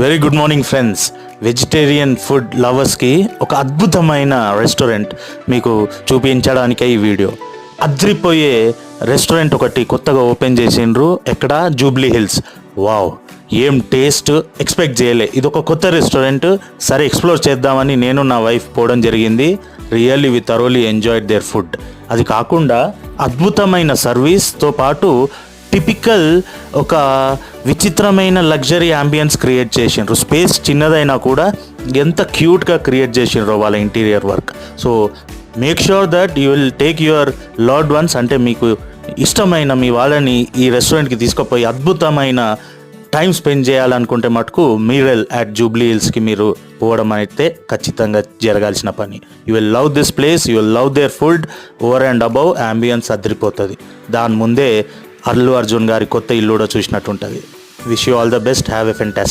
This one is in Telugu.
Very good morning friends. Vegetarian food లవర్స్కి ఒక అద్భుతమైన రెస్టారెంట్ మీకు చూపించడానికే ఈ వీడియో. అద్రిపోయే రెస్టారెంట్ ఒకటి కొత్తగా ఓపెన్ చేసిండ్రు. ఎక్కడ? Jubilee hills. వావ్, ఏం టేస్ట్ ఎక్స్పెక్ట్ చేయలే. ఇది ఒక కొత్త రెస్టారెంట్. సరే, ఎక్స్ప్లోర్ చేద్దామని నేను నా వైఫ్ పోవడం జరిగింది. Really we thoroughly enjoyed their food. అది కాకుండా అద్భుతమైన సర్వీస్తో పాటు టిపికల్ ఒక విచిత్రమైన లగ్జరీ అంబియన్స్ క్రియేట్ చేసిండ్రు. స్పేస్ చిన్నదైనా కూడా ఎంత క్యూట్గా క్రియేట్ చేసిండ్రు వాళ్ళ interior work. So make sure that you will take your loved ones, అంటే మీకు ఇష్టమైన మీ వాళ్ళని ఈ రెస్టారెంట్కి తీసుకుపోయి అద్భుతమైన టైం స్పెండ్ చేయాలనుకుంటే మటుకు మీరెల్ అట్ జూబ్లీ హిల్స్కి మీరు పోవడం అయితే ఖచ్చితంగా జరగాల్సిన పని. You will love this place, you will love their food. Over and above ambience అదిరిపోతుంది. దాని ముందే అల్లు అర్జున్ గారి కొత్త ఇల్లు కూడా చూసినట్టు ఉంటుంది. Wish you all the best. Have a fantastic